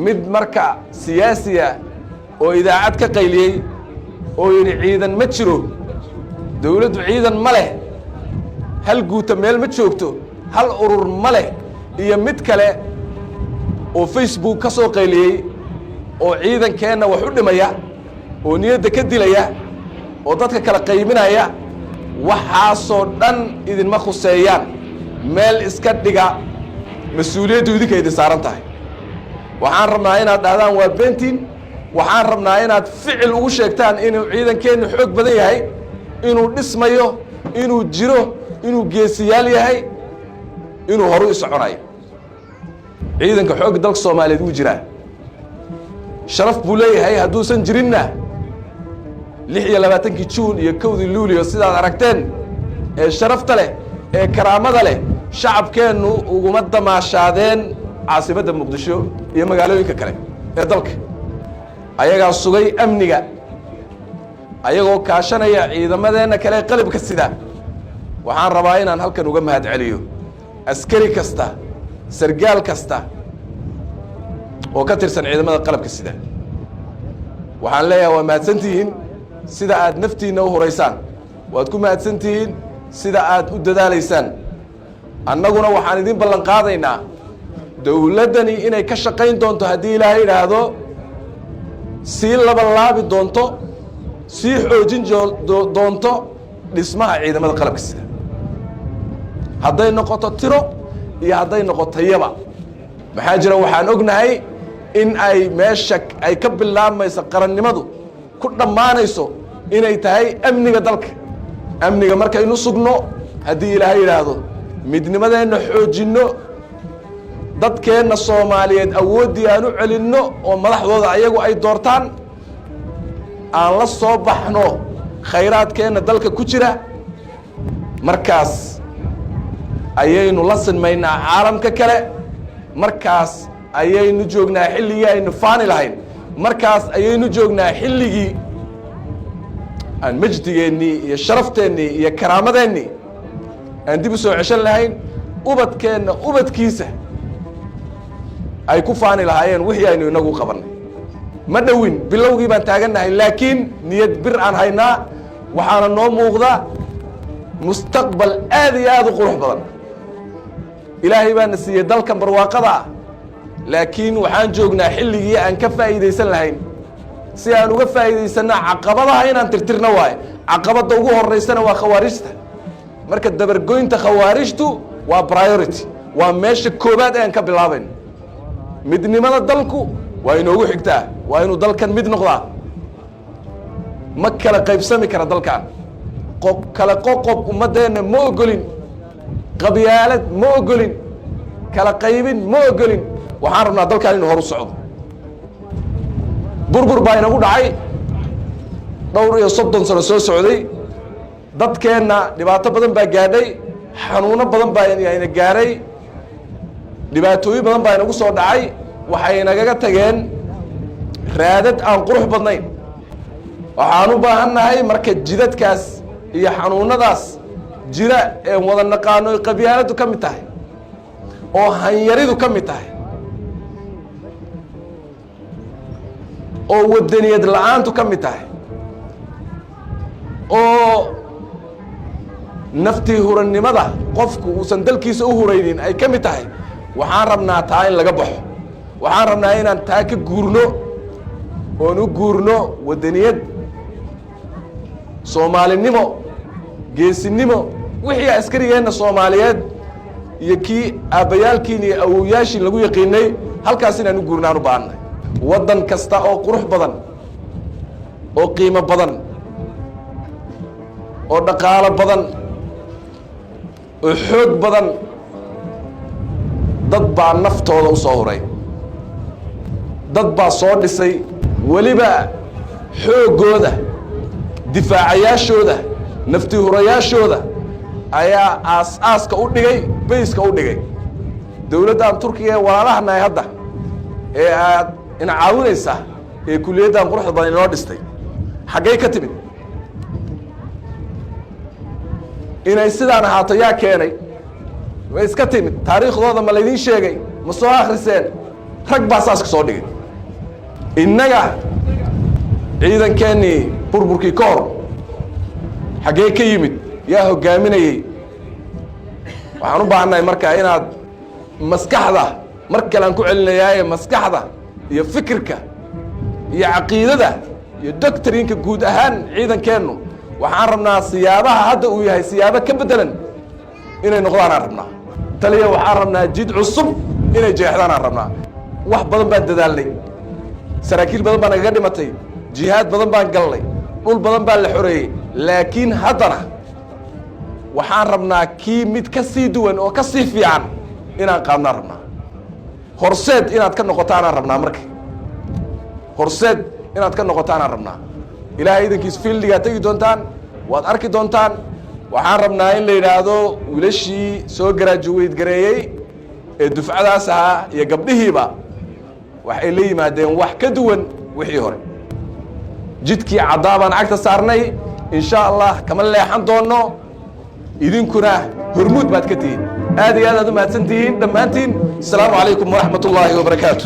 mid marka siyaasiya oo idaacad ka qayliyey oo yidhi ciidan ma jiro dawladdu ciidan ma leh hal guuta meel ma joogto hal urur ma leh iyo mid kale oo Facebook ka soo qayliyey oo ciidankeenna wax u dhimaya oo niyadda ka dilaya oo dadka kala qayminaya waxaasoo dhan idinma khuseeyaan meel iska dhiga mas-uuliyaddu idinka idin saaran tahay waxaan rabnaa inaad dhahdaan waa beentiin waxaan rabnaa inaad ficil ugu sheegtaan inuu ciidankeennu xoog badan yahay inuu dhismayo inuu jiro inuu geesiyaal yahay inuu horu u soconayo ciidanka xoogga dalka Soomaaliyeed uu jiraa sharaf buu leeyahay hadduusan jirinna 26 Juun iyo 1 Luulyo sidaad aragteen ee sharafta leh ee karaamada leh shacabkeennu uguma damaashaadeen caasimadda Muqdisho iyo magaalooyinka kale ee dalka ayagaa sugay amniga ayagoo kaashanaya ciidamadeena kale qalabka sida waxaan rabaa inaan halkan uga mahad celiyo askari kasta sargaal kasta oo ka tirsan ciidamada qalabka sida waxaan leeyahay waa mahadsantihiin sida aad naftiina u horeysaan waad ku mahadsantihiin sida aad u dadaalaysaan annaguna waxaan idin ballan qaadaynaa dawladdani inay ka shaqayn doonto haddii ilaahay yidhaahdo sii labalaabi doonto sii xoojin doonto dhismaha ciidamada qalabka sida hadday noqoto tiro iyo hadday noqoto yaba maxaa jira waxaan ognahay in ay meesha ay ka bilaabmayso qarannimadu ku dhammaanayso inay tahay amniga dalka amniga markaynu sugno haddii ilaahay yidhaahdo midnimadeenna xoojinno dadkeenna Soomaaliyeed awooddii aan u celinno oo madaxdooda ayagu ay doortaan aan la soo baxno khayraadkeenna dalka ku jira markaas ayaynu la sinmaynaa caalamka kale markaas ayaynu joognaa xilligii aynu faani lahayn markaas ayaynu joognaa xilligii aan majdigeennii iyo sharafteenii iyo karaamadeenii aan dib u soo ceshan lahayn ubadkeenna ubadkiisa ay ku faani lahaayeen wixii aynu inagu qabannay ma dhowin bilowgii baan taagannahay laakiin niyad bir aan haynaa waxaana noo muuqda mustaqbal aad iyo aad u qurux badan ilaahay baana siiyey dalkan barwaaqada ah laakiin waxaan joognaa xilligii aan ka faa'iidaysan lahayn si aan uga faa'iidaysanna caqabadaha inaan tirtirno waaye caqabadda ugu horeysana waa khawaarijta marka dabargoynta khawaarijtu waa priority waa meesha koobaad aan ka bilaabayno midnimada dalku waa inoogu xigtaa waa inuu dalkan mid noqdaa ma kala qaybsami kara dalkan kala qoqob ummadeenna ma ogolin qabyaalad ma ogolin kala qaybin ma ogolin waxaan rabnaa dalkan inuu horu socdo burbur baa inagu dhacay dhowr iyo 30 sano soo socday dadkeenna dhibaato badan baa gaadhay xanuuno badan baa ina gaaray dhibaatooyin badan baa inagu soo dhacay waxay nagaga tageen raadad aan qurux badnayn waxaan u baahannahay marka jidadkaas iyo xanuunadaas jira ee wada naqaano qabyaaladu ka mid tahay oo hanyaridu ka mid tahay oo wadaniyad la'aantu ka mid tahay oo naftii hurannimada qofku uusan dalkiisa u huraynin ay ka mid tahay waxaan rabnaa taa in laga baxo waxaan rabnaa inaan taa ka guurno oon u guurno wadaniyad soomaalinimo geesinimo wixii askarigeenna Soomaaliyeed iyo kii aabbayaalkiin iyo awowyaashiin lagu yaqiinay halkaas inaan u guurnaan u baahannahay waddan kasta oo qurux badan oo qiimo badan oo dhaqaalo badan oo xoog badan dad baa naftooda u soo huray dad baa soo dhisay weliba xoogooda difaacayaashooda nafti hurayaashooda ayaa aas-aaska u dhigay bayska u dhigay dawladdan Turkiga ee walaalahanahay hadda ee aad ina caawinaysa ee kuliyaddan quruxda badan inoo dhistay xaggay ka timid inay sidaan ahaato yaa keenay way iska timid taariikhdooda ma laydin sheegay ma soo akhriseen rag baa saas ka soo dhigay innaga ciidankeenii burburkii ka hor xaggee ka yimid yaa hoggaaminayey waxaan u baahannahay markaa inaad maskaxda mar kale aan ku celinayaaye maskaxda iyo fikirka iyo caqiidada iyo doctrinka guud ahaan ciidankeennu waxaan rabnaa siyaabaha hadda uu yahay siyaabo ka beddelan inay noqdaan aan rabnaa taliya waxaan rabnaa jid cusub inay jeexdaan aan rabnaa wax badan baan dadaalnay saraakiil badan baa nagaga dhimatay jihaad badan baan galnay dhul badan baa la xoreeyey laakiin haddana waxaan rabnaa kii mid ka sii duwan oo ka sii fiican inaan qaadnaan rabnaa horseed inaad ka noqotaanaan rabnaa marka horseed inaad ka noqotaanaan rabnaa ilaahay idankiis fiildigaa tegi doontaan waad arki doontaan waxaan rabnaa in la yidhaahdo wiilashii soo garaajuweyd gareeyey ee dufcadaas ahaa iyo gabdhihiiba waxay la yimaadeen wax ka duwan wixii hore jidkii caddaa baan cagta saarnay insha allah kama leexan doonno idinkuna hormuud baad ka tihiin aad iyo aad aad u mahadsan tihiin dhammaantiin asalaamu calaykum waraxmat ullaahi wabarakaatu